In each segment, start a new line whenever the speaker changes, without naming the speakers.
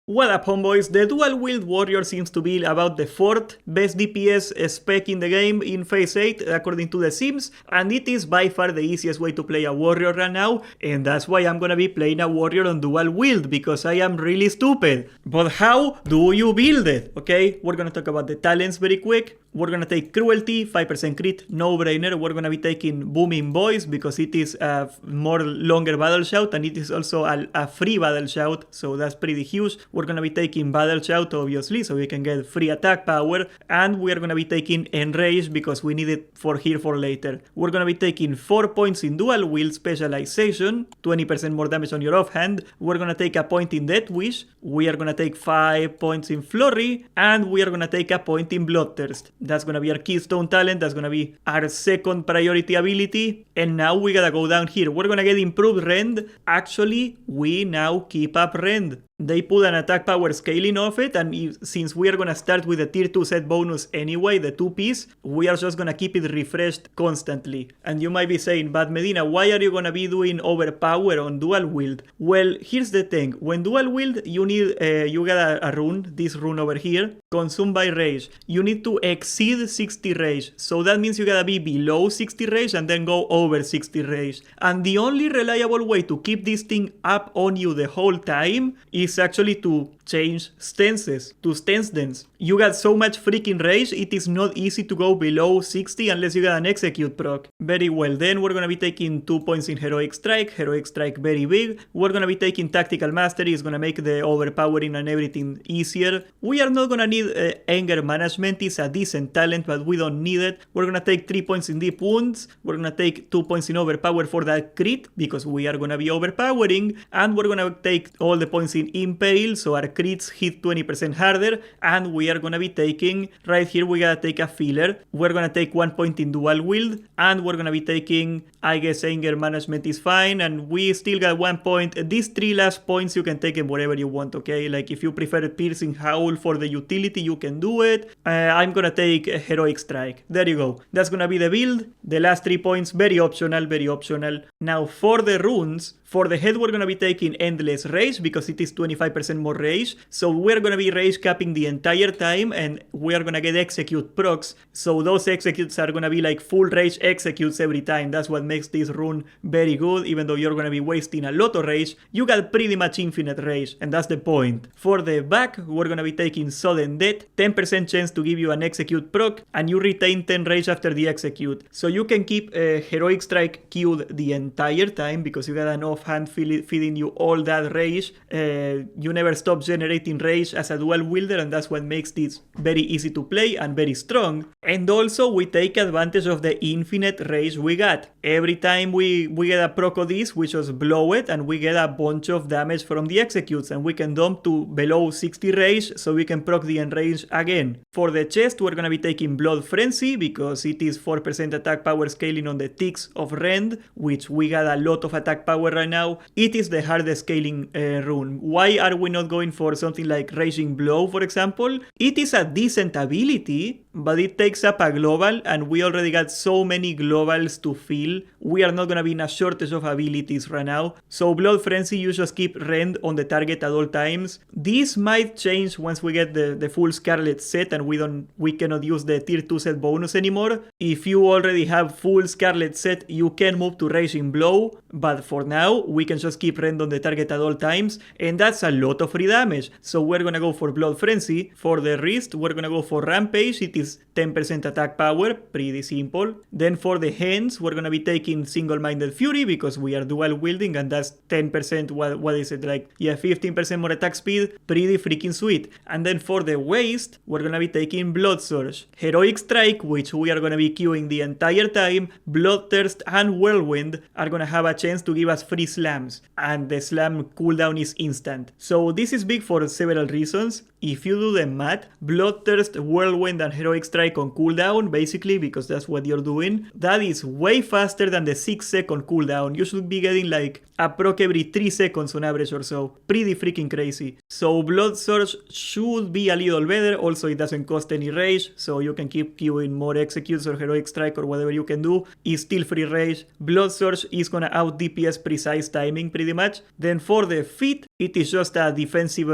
What up, homeboys? The dual wield warrior seems to be about the 4th best DPS spec in the game in phase 8 according to the sims, and it is by far the easiest way to play a warrior right now, and that's why I'm gonna be playing a warrior on dual wield, because I am really stupid. But how do you build it? Okay, we're gonna talk about the talents very quick. We're gonna take Cruelty, 5% crit, no brainer. We're gonna be taking Booming Voice because it is a more longer battle shout and it is also a free battle shout, so that's pretty huge. We're gonna be taking Battle Shout obviously, so we can get free attack power, and we're gonna be taking Enrage because we need it for here for later. We're gonna be taking 4 points in dual wield specialization, 20% more damage on your offhand. We're gonna take a point in Death Wish. We are gonna take 5 points in Flurry, and we are gonna take a point in Bloodthirst. That's gonna be our keystone talent, that's gonna be our second priority ability, and now we gotta go down here. We're gonna get improved rend. Actually, we now keep up rend. They put an attack power scaling of it, and since we are gonna start with the tier 2 set bonus anyway, the 2-piece, we are just gonna keep it refreshed constantly. And you might be saying, but Medina, why are you gonna be doing overpower on dual wield? Well, here's the thing. When dual wield, you need, you got a rune, this rune over here, consumed by rage. You need to exceed 60 rage, so that means you gotta be below 60 rage and then go over 60 rage. And the only reliable way to keep this thing up on you the whole time is actually to change stances, to stance dance. You got so much freaking rage, it is not easy to go below 60 unless you got an execute proc. Very well, then we're gonna be taking 2 points in Heroic Strike very big. We're gonna be taking Tactical Mastery, it's gonna make the overpowering and everything easier. We are not gonna need Anger Management, it's a decent talent, but we don't need it. We're gonna take 3 points in Deep Wounds, we're gonna take 2 points in Overpower for that crit, because we are gonna be overpowering, and we're gonna take all the points in Impale, so our crits hit 20% harder, and we are gonna be taking, right here we gotta take a filler. We're gonna take 1 point in dual wield, and we're gonna be taking, I guess Anger Management is fine, and we still got 1 point. These 3 last points you can take them wherever you want, okay? Like if you prefer Piercing Howl for the utility, you can do it. I'm gonna take a Heroic Strike. There you go. That's gonna be the build. The last 3 points, very optional, very optional. Now for the runes, for the head we're gonna be taking Endless Rage because it is 25% more rage. So we're gonna be rage capping the entire time, and we are gonna get execute procs. So those executes are gonna be like full rage executes every time. That's what makes this rune very good. Even though you're gonna be wasting a lot of rage, you got pretty much infinite rage, and that's the point. For the back, we're gonna be taking Sudden Death, 10% chance to give you an execute proc, and you retain 10 rage after the execute. So you can keep Heroic Strike queued the entire time because you got an offhand feeding you all that rage. You never stop generating rage as a dual wielder, and that's what makes this very easy to play and very strong. And also we take advantage of the infinite rage we got. Every time we get a proc of this, we just blow it and we get a bunch of damage from the executes, and we can dump to below 60 rage so we can proc the enrage again. For the chest we're gonna be taking Blood Frenzy because it is 4% attack power scaling on the ticks of rend, which we got a lot of attack power right now. It is the hardest scaling rune. Why are we not going for something like Raging Blow, for example? It is a decent ability, but it takes up a global, and we already got so many globals to fill. We are not gonna be in a shortage of abilities right now. So Blood Frenzy, you just keep rend on the target at all times. This might change once we get the full Scarlet set and we cannot use the tier 2 set bonus anymore. If you already have full Scarlet set, you can move to Raging Blow, but for now we can just keep rend on the target at all times, and that's a lot of free damage. So we're gonna go for Blood Frenzy. For the wrist, we're gonna go for Rampage. It is 10% attack power, pretty simple. Then for the hands, we're gonna be taking Single-Minded Fury because we are dual wielding, and that's 10%, what is it, like, yeah, 15% more attack speed, pretty freaking sweet. And then for the waist, we're gonna be taking Blood Surge, Heroic Strike, which we are gonna be queuing the entire time. Bloodthirst and Whirlwind are gonna have a chance to give us free slams, and the slam cooldown is instant. So this is big for several reasons. If you do the math, Bloodthirst, Whirlwind and Heroic Strike on cooldown, basically, because that's what you're doing, that is way faster than the 6-second cooldown. You should be getting like a proc every 3 seconds on average or so. Pretty freaking crazy. So Blood Surge should be a little better. Also, it doesn't cost any rage, so you can keep queuing more executes or Heroic Strike or whatever you can do. It's still free rage. Blood Surge is gonna out DPS precise timing pretty much. Then for the feet, It is just a defensive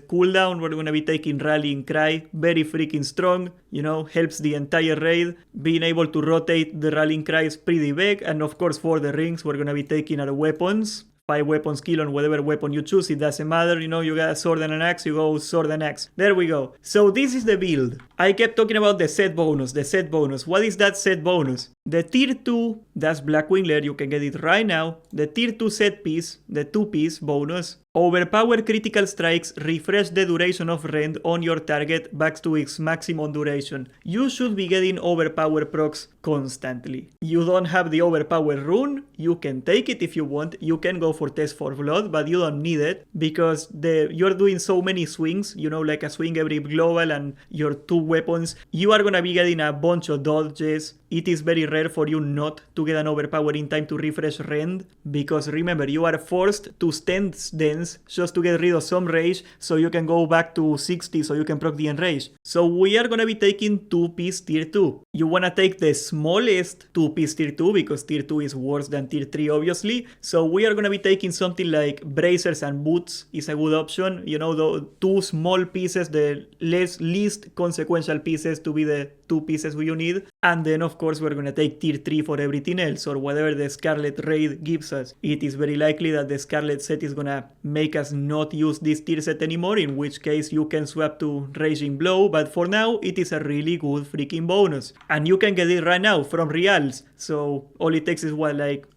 cooldown. We're gonna be taking Rallying Cry, very freaking strong, you know, helps the entire raid. Being able to rotate the Rallying Cry is pretty big, and of course for the rings we're gonna be taking our weapons. 5 weapon skill on whatever weapon you choose, it doesn't matter, you know, you got a sword and an axe, you go sword and axe. There we go. So this is the build. I kept talking about the set bonus, What is that set bonus? The tier 2, that's Black Wingler, you can get it right now. The tier 2 set piece, the 2-piece bonus. Overpower critical strikes, refresh the duration of rend on your target back to its maximum duration. You should be getting overpower procs constantly. You don't have the overpower rune, you can take it if you want, you can go for test for blood, but you don't need it because you're doing so many swings, you know, like a swing every global and your 2 weapons, you are gonna be getting a bunch of dodges. It is very rare for you not to get an overpower in time to refresh rend, because remember, you are forced to stand dense just to get rid of some rage so you can go back to 60 so you can proc the enrage. So we are gonna be taking 2-piece tier 2. You wanna take the smallest 2-piece tier 2 because tier 2 is worse than tier 3 obviously. So we are gonna be taking something like bracers and boots is a good option. You know, the 2 small pieces, the least consequential pieces to be the 2 pieces you need. And then of course we're gonna take tier 3 for everything else or whatever the Scarlet raid gives us. It is very likely that the Scarlet set is gonna make us not use this tier set anymore, in which case you can swap to Raging Blow, but for now it is a really good freaking bonus. And you can get it right now from reals. So all it takes is what, like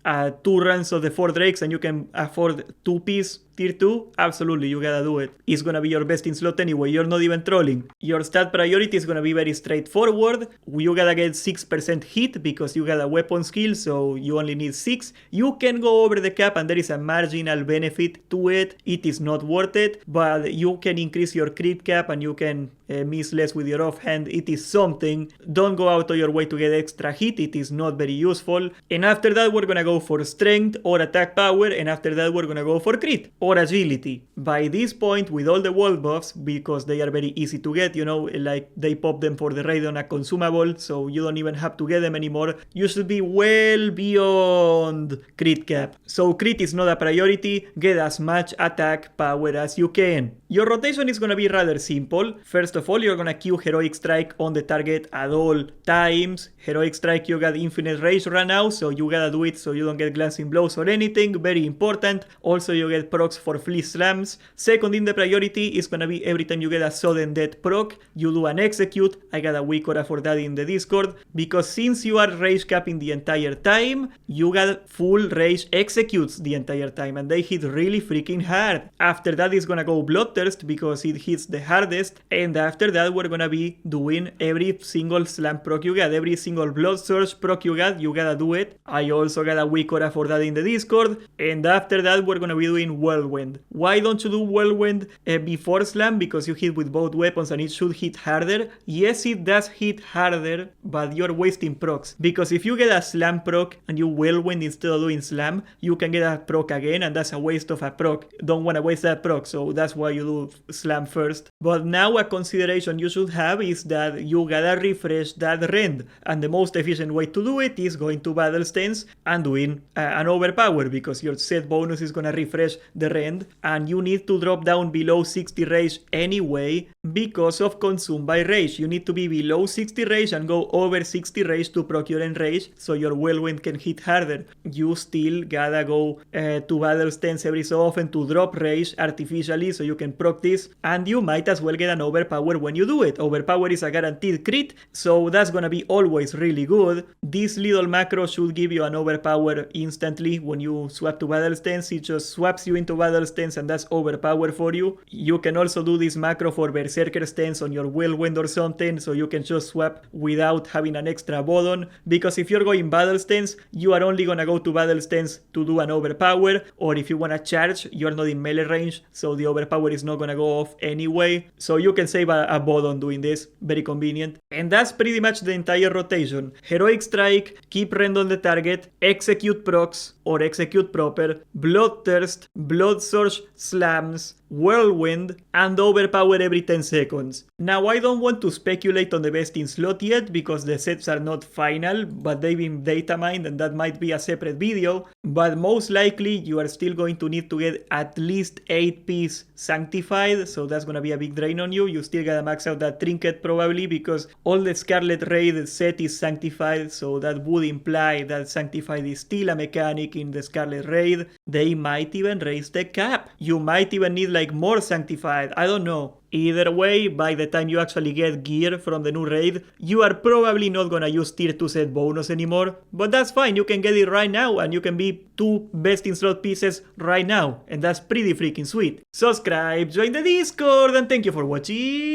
2 runs of the 4 drakes and you can afford 2-piece tier 2, absolutely, you gotta do it. It's gonna be your best in slot anyway, you're not even trolling. Your stat priority is gonna be very straightforward. You gotta get 6% hit because you got a weapon skill, so you only need 6. You can go over the cap and there is a marginal benefit to it. It is not worth it, but you can increase your crit cap and you can miss less with your offhand. It is something. Don't go out of your way to get extra hit, it is not very useful. And after that we're gonna go for strength or attack power, and after that we're gonna go for crit or agility. By this point, with all the wall buffs, because they are very easy to get, you know, like they pop them for the raid on a consumable, so you don't even have to get them anymore, you should be well beyond crit cap. So crit is not a priority, get as much attack power as you can. Your rotation is gonna be rather simple. First of all, you're gonna Q Heroic Strike on the target at all times. Heroic Strike, you got infinite rage right now, so you gotta do it so you don't get glancing blows or anything, very important. Also, you get procs for flea slams. Second in the priority is gonna be every time you get a sudden death proc, you do an execute. I got a weak aura for that in the Discord, because since you are rage capping the entire time, you got full rage executes the entire time, and they hit really freaking hard. After that is gonna go Bloodthirst because it hits the hardest, and after that we're gonna be doing every single slam proc you got, every single blood surge proc you got, you gotta do it. I also got a weak aura for that in the Discord, and after that we're gonna be doing Whirlwind. Why don't you do Whirlwind before slam? Because you hit with both weapons and it should hit harder. Yes, it does hit harder, but you're wasting procs, because if you get a slam proc and you Whirlwind instead of doing slam, you can get a proc again, and that's a waste of a proc. Don't want to waste that proc, so that's why you do slam first. But now a consideration you should have is that you gotta refresh that rend, and the most efficient way to do it is going to battle stance and doing an overpower, because your set bonus is gonna refresh the rend, and you need to drop down below 60 rage anyway because of consumed by rage. You need to be below 60 rage and go over 60 rage to procure enrage so your whirlwind can hit harder. You still gotta go to battle stance every so often to drop rage artificially so you can proc this, and you might as well get an overpower when you do it. Overpower is a guaranteed crit, so that's gonna be always really good. This little macro should give you an overpower instantly when you swap to battle stance. It just swaps you into battle stance and that's overpower for you. You can also do this macro for berserker stance on your whirlwind or something, so you can just swap without having an extra button, because if you're going battle stance, you are only gonna go to battle stance to do an overpower, or if you wanna charge, you're not in melee range, so the overpower is not gonna go off anyway. So you can save a button doing this, very convenient. And that's pretty much the entire rotation. Heroic Strike, keep rend on the target, execute procs or execute proper, Bloodthirst, Blood Surge slams, Whirlwind, and Overpower every 10 seconds. Now I don't want to speculate on the best in slot yet because the sets are not final, but they've been data mined and that might be a separate video, but most likely you are still going to need to get at least 8 piece sanctified, so that's gonna be a big drain on you. You still gotta max out that trinket probably because all the Scarlet Raid set is sanctified, so that would imply that sanctified is still a mechanic in the Scarlet Raid. They might even raise the cap. You might even need like more sanctified, I don't know. Either way, by the time you actually get gear from the new raid, you are probably not gonna use tier 2 set bonus anymore, but that's fine, you can get it right now and you can be 2 best in slot pieces right now, and that's pretty freaking sweet. Subscribe, join the Discord, and thank you for watching.